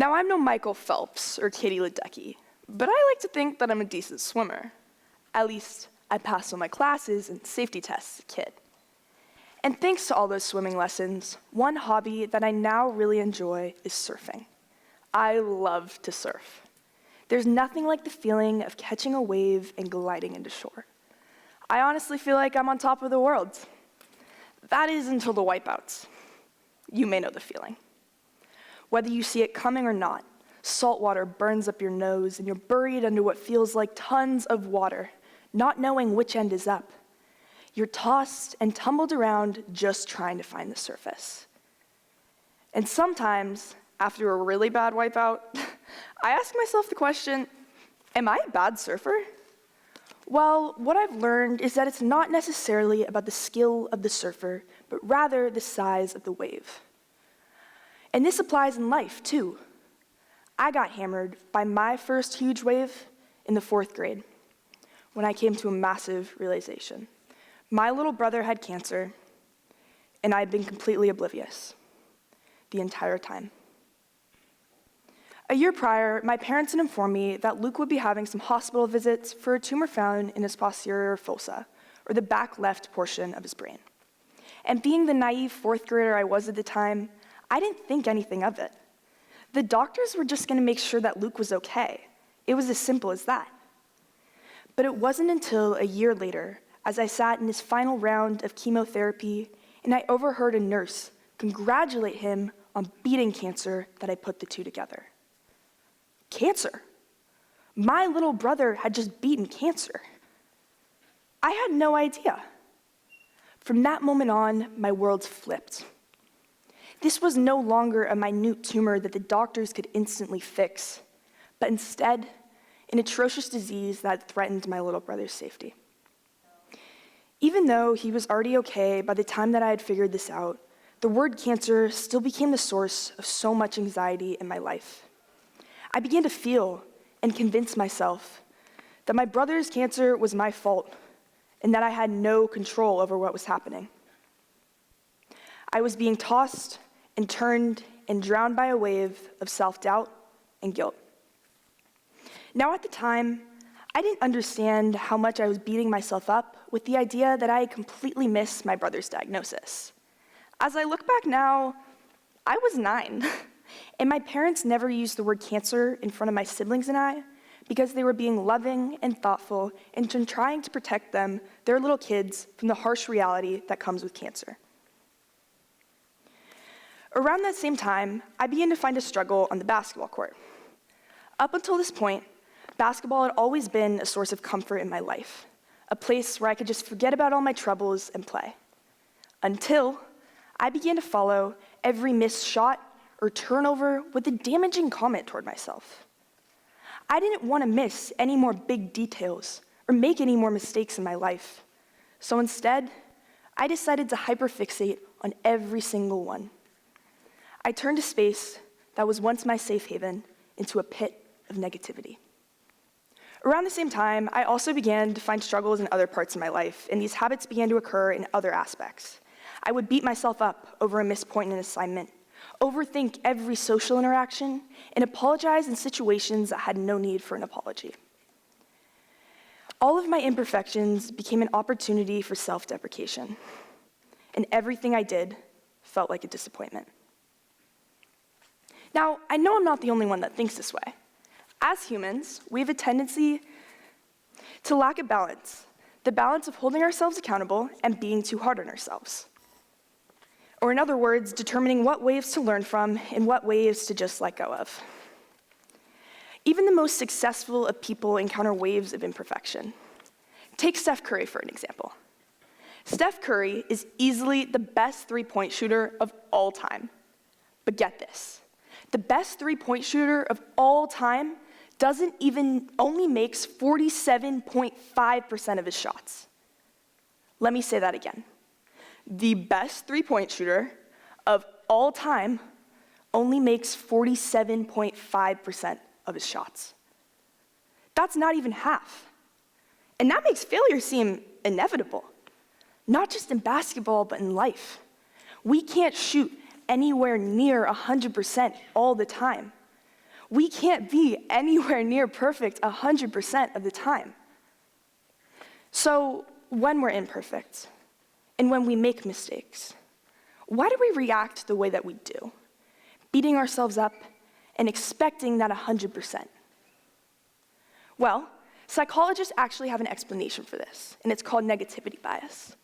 Now, I'm no Michael Phelps or Katie Ledecky, but I like to think that I'm a decent swimmer. At least, I passed all my classes and safety tests as a kid. And thanks to all those swimming lessons, one hobby that I now really enjoy is surfing. I love to surf. There's nothing like the feeling of catching a wave and gliding into shore. I honestly feel like I'm on top of the world. That is until the wipeouts. You may know the feeling. Whether you see it coming or not, salt water burns up your nose and you're buried under what feels like tons of water, not knowing which end is up. You're tossed and tumbled around just trying to find the surface. And sometimes, after a really bad wipeout, I ask myself the question, am I a bad surfer? Well, what I've learned is that it's not necessarily about the skill of the surfer, but rather the size of the wave. And this applies in life, too. I got hammered by my first huge wave in the 4th grade, when I came to a massive realization. My little brother had cancer, and I had been completely oblivious the entire time. A year prior, my parents had informed me that Luke would be having some hospital visits for a tumor found in his posterior fossa, or the back left portion of his brain. And being the naive 4th grader I was at the time, I didn't think anything of it. The doctors were just going to make sure that Luke was okay. It was as simple as that. But it wasn't until a year later, as I sat in his final round of chemotherapy, and I overheard a nurse congratulate him on beating cancer, that I put the two together. Cancer. My little brother had just beaten cancer. I had no idea. From that moment on, my world flipped. This was no longer a minute tumor that the doctors could instantly fix, but instead, an atrocious disease that threatened my little brother's safety. Even though he was already okay by the time that I had figured this out, the word cancer still became the source of so much anxiety in my life. I began to feel and convince myself that my brother's cancer was my fault and that I had no control over what was happening. I was being tossed and turned and drowned by a wave of self-doubt and guilt. Now, at the time, I didn't understand how much I was beating myself up with the idea that I had completely missed my brother's diagnosis. As I look back now, I was 9, and my parents never used the word cancer in front of my siblings and I because they were being loving and thoughtful and trying to protect them, their little kids, from the harsh reality that comes with cancer. Around that same time, I began to find a struggle on the basketball court. Up until this point, basketball had always been a source of comfort in my life, a place where I could just forget about all my troubles and play. Until I began to follow every missed shot or turnover with a damaging comment toward myself. I didn't want to miss any more big details or make any more mistakes in my life. So instead, I decided to hyperfixate on every single one. I turned a space that was once my safe haven into a pit of negativity. Around the same time, I also began to find struggles in other parts of my life, and these habits began to occur in other aspects. I would beat myself up over a missed point in an assignment, overthink every social interaction, and apologize in situations that had no need for an apology. All of my imperfections became an opportunity for self-deprecation, and everything I did felt like a disappointment. Now, I know I'm not the only one that thinks this way. As humans, we have a tendency to lack a balance, the balance of holding ourselves accountable and being too hard on ourselves. Or in other words, determining what waves to learn from and what waves to just let go of. Even the most successful of people encounter waves of imperfection. Take Steph Curry for an example. Steph Curry is easily the best three-point shooter of all time. But get this, the best three-point shooter of all time only makes 47.5% of his shots. Let me say that again. The best three-point shooter of all time only makes 47.5% of his shots. That's not even half. And that makes failure seem inevitable, not just in basketball, but in life. We can't shoot anywhere near 100% all the time. We can't be anywhere near perfect 100% of the time. So when we're imperfect, and when we make mistakes, why do we react the way that we do, beating ourselves up and expecting that 100%? Well, psychologists actually have an explanation for this, and it's called negativity bias.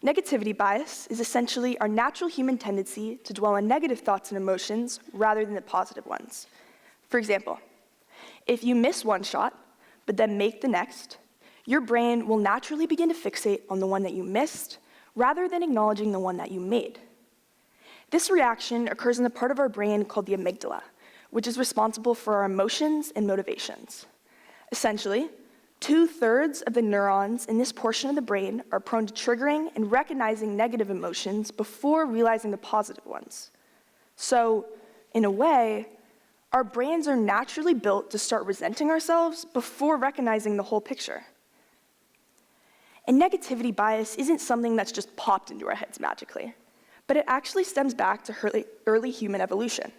Negativity bias is essentially our natural human tendency to dwell on negative thoughts and emotions rather than the positive ones. For example, if you miss one shot, but then make the next, your brain will naturally begin to fixate on the one that you missed rather than acknowledging the one that you made. This reaction occurs in the part of our brain called the amygdala, which is responsible for our emotions and motivations. Essentially, 2/3 of the neurons in this portion of the brain are prone to triggering and recognizing negative emotions before realizing the positive ones. So, in a way, our brains are naturally built to start resenting ourselves before recognizing the whole picture. And negativity bias isn't something that's just popped into our heads magically, but it actually stems back to early human evolution.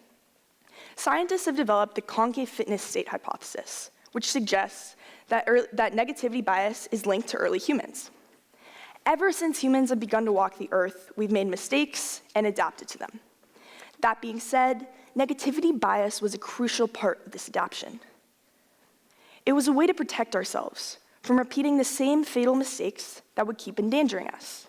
Scientists have developed the concave fitness state hypothesis, which suggests that negativity bias is linked to early humans. Ever since humans have begun to walk the earth, we've made mistakes and adapted to them. That being said, negativity bias was a crucial part of this adaptation. It was a way to protect ourselves from repeating the same fatal mistakes that would keep endangering us.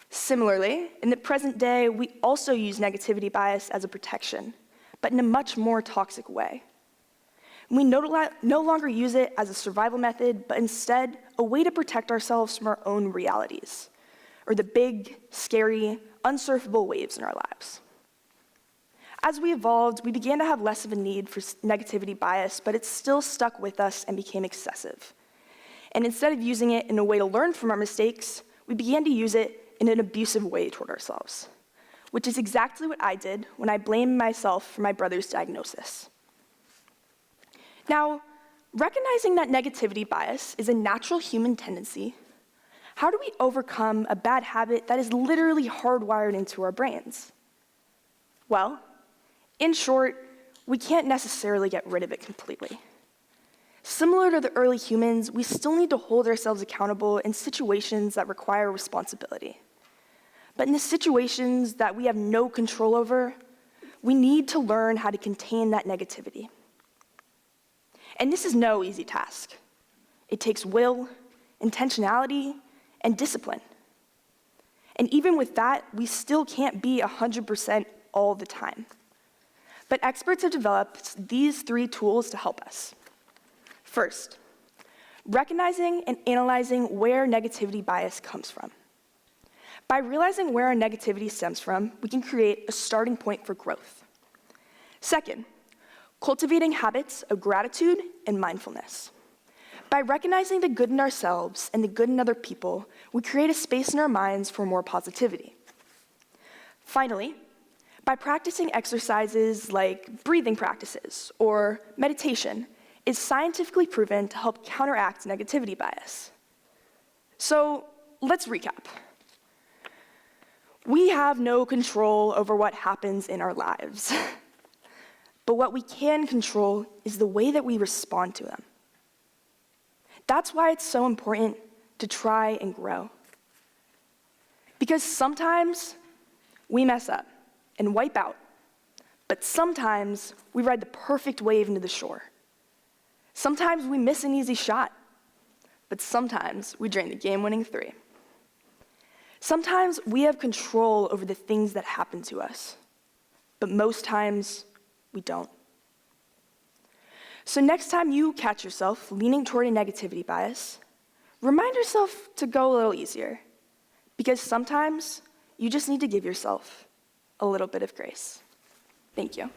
Similarly, in the present day, we also use negativity bias as a protection, but in a much more toxic way. We no longer use it as a survival method, but instead a way to protect ourselves from our own realities, or the big, scary, unsurfable waves in our lives. As we evolved, we began to have less of a need for negativity bias, but it still stuck with us and became excessive. And instead of using it in a way to learn from our mistakes, we began to use it in an abusive way toward ourselves, which is exactly what I did when I blamed myself for my brother's diagnosis. Now, recognizing that negativity bias is a natural human tendency, how do we overcome a bad habit that is literally hardwired into our brains? Well, in short, we can't necessarily get rid of it completely. Similar to the early humans, we still need to hold ourselves accountable in situations that require responsibility. But in the situations that we have no control over, we need to learn how to contain that negativity. And this is no easy task. It takes will, intentionality, and discipline. And even with that, we still can't be 100% all the time. But experts have developed these 3 tools to help us. First, recognizing and analyzing where negativity bias comes from. By realizing where our negativity stems from, we can create a starting point for growth. Second, cultivating habits of gratitude and mindfulness. By recognizing the good in ourselves and the good in other people, we create a space in our minds for more positivity. Finally, by practicing exercises like breathing practices or meditation, is scientifically proven to help counteract negativity bias. So let's recap. We have no control over what happens in our lives. But what we can control is the way that we respond to them. That's why it's so important to try and grow. Because sometimes we mess up and wipe out, but sometimes we ride the perfect wave into the shore. Sometimes we miss an easy shot, but sometimes we drain the game-winning 3. Sometimes we have control over the things that happen to us, but most times we don't. So next time you catch yourself leaning toward a negativity bias, remind yourself to go a little easier, because sometimes you just need to give yourself a little bit of grace. Thank you.